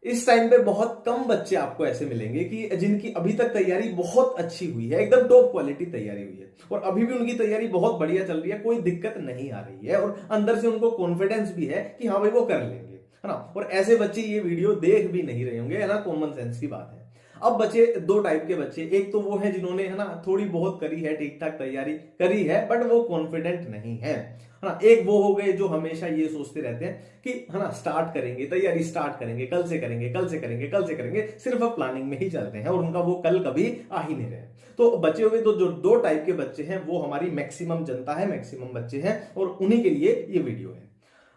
इस टाइम पे बहुत कम बच्चे आपको ऐसे मिलेंगे कि जिनकी अभी तक तैयारी बहुत अच्छी हुई है, एकदम टॉप क्वालिटी तैयारी हुई है और अभी भी उनकी तैयारी बहुत बढ़िया चल रही है, कोई दिक्कत नहीं आ रही है और अंदर से उनको कॉन्फिडेंस भी है कि हाँ भाई वो कर लेंगे, है ना। और ऐसे बच्चे ये वीडियो देख भी नहीं रहे होंगे, है ना, कॉमन सेंस की बात है। अब बचे दो टाइप के बच्चे, एक तो वो है जिन्होंने, है ना, थोड़ी बहुत करी है, ठीक ठाक तैयारी करी है, बट वो कॉन्फिडेंट नहीं है ना। एक वो हो गए जो हमेशा ये सोचते रहते हैं कि, है ना, स्टार्ट करेंगे, तैयारी स्टार्ट करेंगे, कल से करेंगे, कल से करेंगे, कल से करेंगे, सिर्फ अब प्लानिंग में ही चलते हैं और उनका वो कल कभी आ ही नहीं रहे। तो बचे हुए तो जो दो टाइप के बच्चे हैं वो हमारी मैक्सिमम जनता है, मैक्सिमम बच्चे हैं और उन्हीं के लिए ये वीडियो है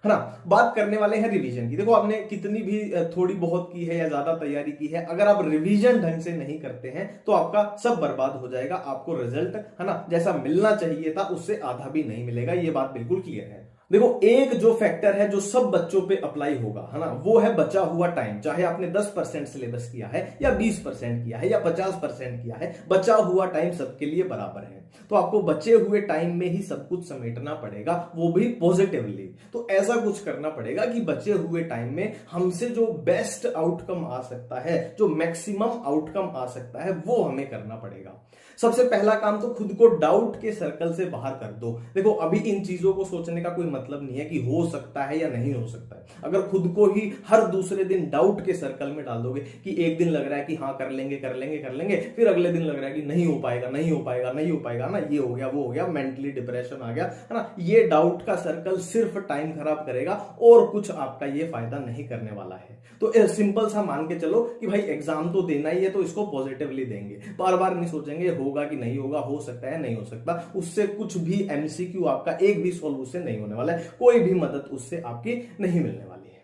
ना। बात करने वाले हैं रिवीजन की। देखो, आपने कितनी भी थोड़ी बहुत की है या ज्यादा तैयारी की है, अगर आप रिवीजन ढंग से नहीं करते हैं तो आपका सब बर्बाद हो जाएगा। आपको रिजल्ट, है ना, जैसा मिलना चाहिए था उससे आधा भी नहीं मिलेगा, ये बात बिल्कुल क्लियर है। देखो, एक जो फैक्टर है जो सब बच्चों पे अप्लाई होगा, है ना, वो है बचा हुआ टाइम। चाहे आपने 10% सिलेबस किया है या 20% किया है या 50% किया है, बचा हुआ टाइम सबके लिए बराबर है। तो आपको बचे हुए टाइम में ही सब कुछ समेटना पड़ेगा, वो भी पॉजिटिवली। तो ऐसा कुछ करना पड़ेगा कि बचे हुए टाइम में हमसे जो बेस्ट आउटकम आ सकता है, जो मैक्सिमम आउटकम आ सकता है, वो हमें करना पड़ेगा। सबसे पहला काम तो खुद को डाउट के सर्कल से बाहर कर दो। देखो, अभी इन चीजों को सोचने का कोई मतलब नहीं है कि हो सकता है या नहीं हो सकता है। अगर खुद को ही हर दूसरे दिन डाउट के सर्कल में डाल दोगे कि एक दिन लग रहा है कि हाँ कर लेंगे कर लेंगे कर लेंगे, फिर अगले दिन लग रहा है कि नहीं हो पाएगा नहीं हो पाएगा नहीं हो पाएगा ना, ये हो गया वो हो गया, मेंटली डिप्रेशन आ गया, है ना, ये डाउट का सर्कल सिर्फ टाइम खराब करेगा और कुछ आपका ये फायदा नहीं करने वाला है। तो सिंपल सा मान के चलो कि भाई एग्जाम तो देना ही है तो इसको पॉजिटिवली देंगे, बार बार नहीं सोचेंगे होगा कि नहीं होगा, हो सकता है नहीं हो सकता। उससे कुछ भी एमसीक्यू आपका एक भी सॉल्यूशन नहीं होने वाला है, कोई भी मदद उससे आपकी नहीं मिलने वाली है।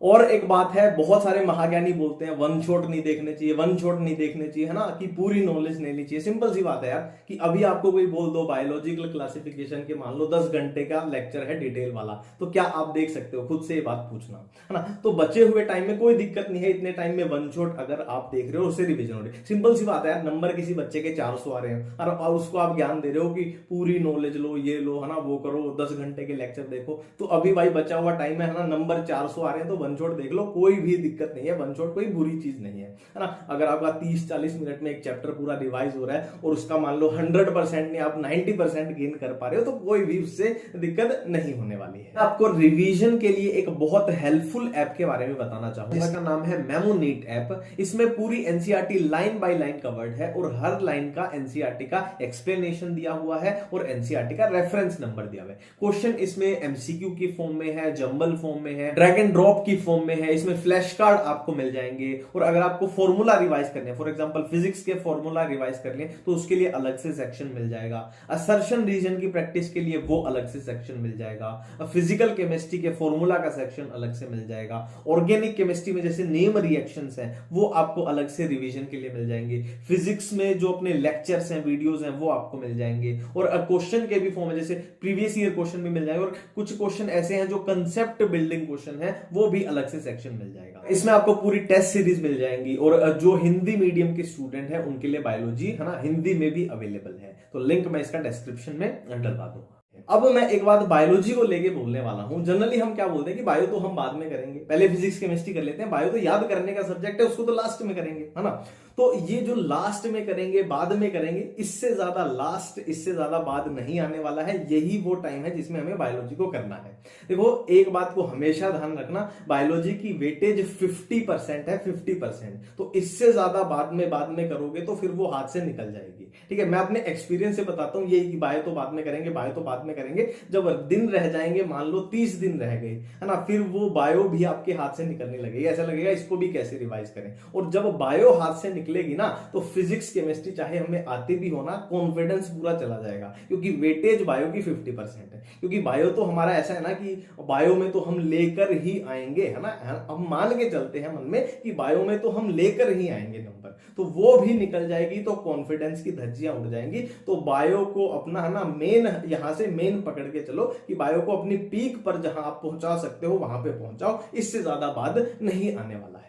और एक बात है, बहुत सारे महाज्ञानी बोलते हैं वन शॉट नहीं देखने चाहिए, वन शॉट नहीं देखने चाहिए, है ना, कि पूरी नॉलेज नहीं लेनी चाहिए। सिंपल सी बात है यार कि अभी आपको कोई बोल दो बायोलॉजिकल क्लासिफिकेशन के मान लो 10 घंटे का लेक्चर है डिटेल वाला, तो क्या आप देख सकते हो? खुद से ये बात पूछना, है ना। तो बचे हुए टाइम में कोई दिक्कत नहीं है, इतने टाइम में वन शॉट अगर आप देख रहे हो उससे रिविजन हो रही है। सिंपल सी बात है यार, नंबर किसी बच्चे के 400 आ रहे हैं और उसको आप ज्ञान दे रहे हो कि पूरी नॉलेज लो, ये लो, है ना, वो करो, 10 घंटे के लेक्चर देखो, तो अभी भाई बचा हुआ टाइम है ना, नंबर 400 आ रहे हैं तो वन शॉट देख लो, कोई भी दिक्कत नहीं है। वन शॉट कोई बुरी चीज नहीं है ना। अगर आपका 30-40 मिनट में एक चैप्टर पूरा रिवाइज हो रहा है और उसका मान लो 100% नहीं, आप 90% गेन कर पा रहे हो, तो कोई भी उससे दिक्कत नहीं होने वाली है। आपको रिवीजन के लिए एक बहुत हेल्पफुल ऐप के बारे में बताना चाहूंगा, इसका नाम है मेमोनीट ऐप। इसमें पूरी NCERT line by line covered है और हर लाइन का एनसीईआरटी का एक्सप्लेनेशन दिया हुआ है और एनसीईआरटी का रेफरेंस नंबर दिया हुआ है। क्वेश्चन इसमें एमसीक्यू की फॉर्म में है, जंबल फॉर्म में है, ड्रैग एंड ड्रॉप की फॉर्म में है, इसमें फ्लैश कार्ड आपको मिल जाएंगे। और अगर आपको फॉर्मूला रिवाइज करने, फॉर एग्जांपल फिजिक्स के फॉर्मूला रिवाइज करने, तो उसके लिए अलग से सेक्शन मिल जाएगा। असर्शन रीजन की प्रैक्टिस के लिए वो अलग से सेक्शन मिल जाएगा। फिजिकल केमिस्ट्री के फॉर्मूला का सेक्शन अलग से मिल जाएगा। ऑर्गेनिक केमिस्ट्री में जैसे नेम रिएक्शंस हैं वो आपको अलग से रिवीजन के लिए मिल जाएंगे। फिजिक्स में जो अपने लेक्चर्स हैं, वीडियोस हैं, वो आपको मिल जाएंगे। और क्वेश्चन के भी फॉर्म में जैसे प्रीवियस ईयर क्वेश्चन भी मिल जाएंगे और कुछ क्वेश्चन ऐसे हैं जो कंसेप्ट बिल्डिंग क्वेश्चन है, वो भी अलग से सेक्शन मिल जाएगा। इसमें आपको पूरी टेस्ट सीरीज मिल जाएंगी और जो हिंदी मीडियम के स्टूडेंट हैं उनके लिए बायोलॉजी, है ना, हिंदी में भी अवेलेबल है। तो लिंक मैं इसका डिस्क्रिप्शन में डलवा दूंगा। अब मैं एक बात बायोलॉजी को लेके बोलने वाला हूं। जनरली हम क्या बोलते हैं कि बायो तो हम बाद में करेंगे, पहले फिजिक्स केमिस्ट्री कर लेते हैं, बायो तो याद करने का सब्जेक्ट है, उसको तो लास्ट में करेंगे, है ना। तो ये जो लास्ट में करेंगे, बाद में करेंगे, इससे ज्यादा लास्ट, इससे ज्यादा बाद नहीं आने वाला है। यही वो टाइम है जिसमें हमें बायोलॉजी को करना है। देखो, एक बात को हमेशा ध्यान रखना, बायोलॉजी की वेटेज 50% है, 50%। तो इससे ज्यादा बाद में करोगे तो फिर वो हाथ से निकल जाएगी। ठीक है, मैं अपने एक्सपीरियंस से बताता हूं यही कि बायो तो बाद में करेंगे, बायो तो बाद में करेंगे। जब दिन रह जाएंगे, मान लो 30 दिन रह गए, है ना, फिर वो बायो भी आपके हाथ से निकलने लगेगी, ऐसा लगेगा इसको भी कैसे रिवाइज करें। और जब बायो हाथ से निकलेगी ना, तो फिजिक्स केमिस्ट्री चाहे हमें आती भी हो ना, कॉन्फिडेंस पूरा चला जाएगा, क्योंकि वेटेज बायो की 50% है। क्योंकि बायो तो हमारा ऐसा है ना कि बायो में तो हम लेकर ही आएंगे, है ना, हम मान के चलते हैं मन में कि बायो में तो हम लेकर ही आएंगे नंबर, तो वो भी निकल जाएगी, तो कॉन्फिडेंस की धज्जियां उड़ जाएंगी। तो बायो को अपना, है ना, मेन, यहां से मेन पकड़ के चलो कि बायो को अपनी पीक पर जहां आप पहुंचा सकते हो वहां पे पहुंचाओ, इससे ज्यादा बाद नहीं आने वाला है।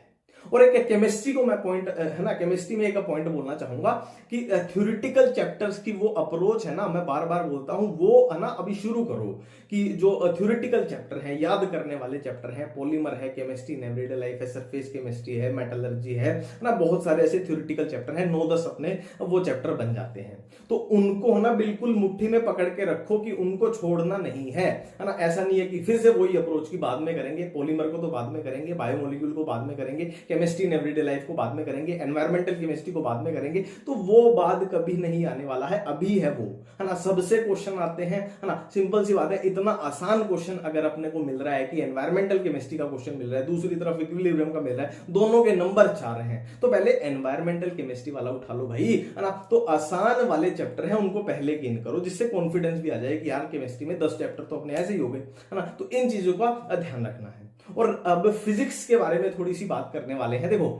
और एक केमिस्ट्री को मैं पॉइंट है ना, केमिस्ट्री में एक पॉइंट बोलना चाहूंगा कि थ्योरेटिकल चैप्टर्स की वो अप्रोच है ना, मैं बार बार बोलता हूं, वो है ना अभी शुरू करो कि जो थ्योरेटिकल चैप्टर हैं, याद करने वाले चैप्टर हैं, पॉलीमर है, केमिस्ट्री इन एवरीडे लाइफ है, सरफेस केमिस्ट्री है, मेटलर्जी है ना, बहुत सारे ऐसे थ्योरेटिकल चैप्टर हैं, 9-10 अपने वो चैप्टर बन जाते हैं। तो उनको है ना बिल्कुल मुट्ठी में पकड़ के रखो कि उनको छोड़ना नहीं है ना। ऐसा नहीं है कि फिर से वही अप्रोच की बाद में करेंगे, पॉलीमर को तो बाद में करेंगे, बायोमोलिक्यूल को बाद में करेंगे, केमिस्ट्री इन एवरीडे लाइफ को बाद में करेंगे, एनवायरमेंटल केमिस्ट्री को बाद में करेंगे, तो वो बाद कभी नहीं आने वाला है, अभी है वो, है ना। सबसे क्वेश्चन आते हैं, है ना, सिंपल सी बात है, इतना आसान क्वेश्चन अगर अपने को मिल रहा है कि एनवायरमेंटल केमिस्ट्री का क्वेश्चन मिल रहा है, दूसरी तरफ इक्विलिब्रियम का मिल रहा है, दोनों के नंबर 4 हैं, तो पहले एनवायरमेंटल केमिस्ट्री वाला उठा लो भाई, है ना। तो आसान वाले चैप्टर हैं उनको पहले गेन करो, जिससे कॉन्फिडेंस भी आ जाए कि यार केमिस्ट्री में 10 चैप्टर तो अपने ऐसे ही हो गए, है ना। तो इन चीजों का ध्यान रखना है। और अब फिजिक्स के बारे में थोड़ी सी बात करने वाले हैं। देखो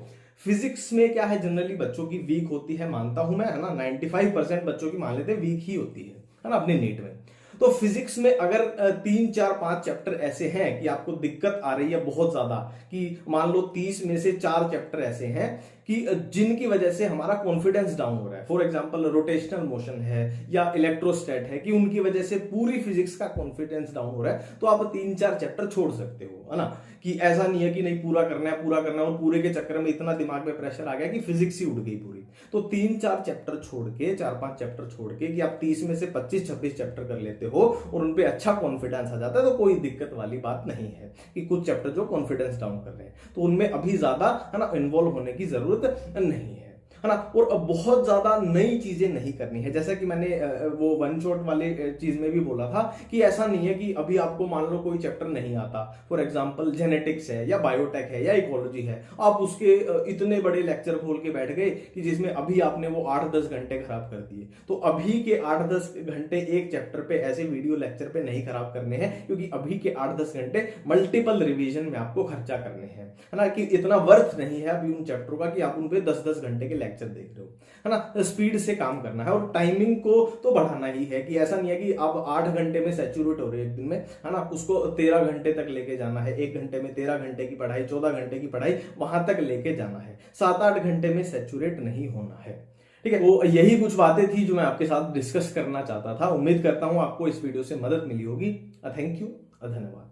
फिजिक्स में क्या है, जनरली बच्चों की वीक होती है, मानता हूं मैं, है ना, 95% बच्चों की मान लेते हैं वीक ही होती है ना, अपने नीट में। तो फिजिक्स में अगर 3, 4, 5 चैप्टर ऐसे हैं कि आपको दिक्कत आ रही है बहुत ज्यादा, कि मान लो 30 में से 4 चैप्टर ऐसे हैं कि जिनकी वजह से हमारा कॉन्फिडेंस डाउन हो रहा है, फॉर एग्जांपल रोटेशनल मोशन है या इलेक्ट्रोस्टैट है, कि उनकी वजह से पूरी फिजिक्स का कॉन्फिडेंस डाउन हो रहा है, तो आप 3-4 चैप्टर छोड़ सकते हो, है ना। कि ऐसा नहीं है कि नहीं पूरा करना है, पूरा करना है, और पूरे के चक्कर में इतना दिमाग में प्रेशर आ गया कि फिजिक्स ही उड़ गई पूरी। तो 3-4 चैप्टर छोड़ के, 4-5 चैप्टर छोड़ के, कि आप 30 में से 25-26 चैप्टर कर लेते हो और उनपे अच्छा कॉन्फिडेंस आ जाता है, तो कोई दिक्कत वाली बात नहीं है कि कुछ चैप्टर जो कॉन्फिडेंस डाउन कर रहे हैं, तो उनमें अभी ज्यादा, है ना, इन्वॉल्व होने की जरूरत नहीं है ना। और बहुत ज्यादा नई चीजें नहीं करनी है, जैसा कि मैंने वो वन शॉट वाले चीज में भी बोला था कि ऐसा नहीं है कि अभी आपको मान लो कोई चैप्टर नहीं आता, फॉर एग्जांपल जेनेटिक्स है या बायोटेक है या इकोलॉजी है, आप उसके इतने बड़े लेक्चर खोल के बैठ गए कि जिसमें अभी आपने वो 8-10 घंटे खराब कर दिए। तो अभी के 8-10 घंटे एक चैप्टर पे, ऐसे वीडियो लेक्चर पे नहीं खराब करने हैं, क्योंकि अभी के 8-10 घंटे मल्टीपल रिवीजन में आपको खर्चा करने हैं, है ना, कि इतना वर्थ नहीं है अभी उन चैप्टरों का कि आप उन पे 10-10 घंटे के लेक्चर देख रहे हो, है ना। स्पीड से काम करना है और टाइमिंग को तो बढ़ाना ही है, कि ऐसा नहीं है कि आप 8 घंटे में सैचुरेट हो रहे हो एक दिन में, है ना, उसको 13 घंटे तक लेके जाना है, 1 घंटे में 13 घंटे की पढ़ाई, 14 घंटे की पढ़ाई, वहां तक लेके जाना है, 7-8 घंटे में सैचुरेट नहीं होना है, ठीक है। वो यही कुछ बातें थी जो मैं आपके साथ डिस्कस करना चाहता था। उम्मीद करता हूं आपको इस वीडियो से मदद मिली होगी। थैंक यू, धन्यवाद।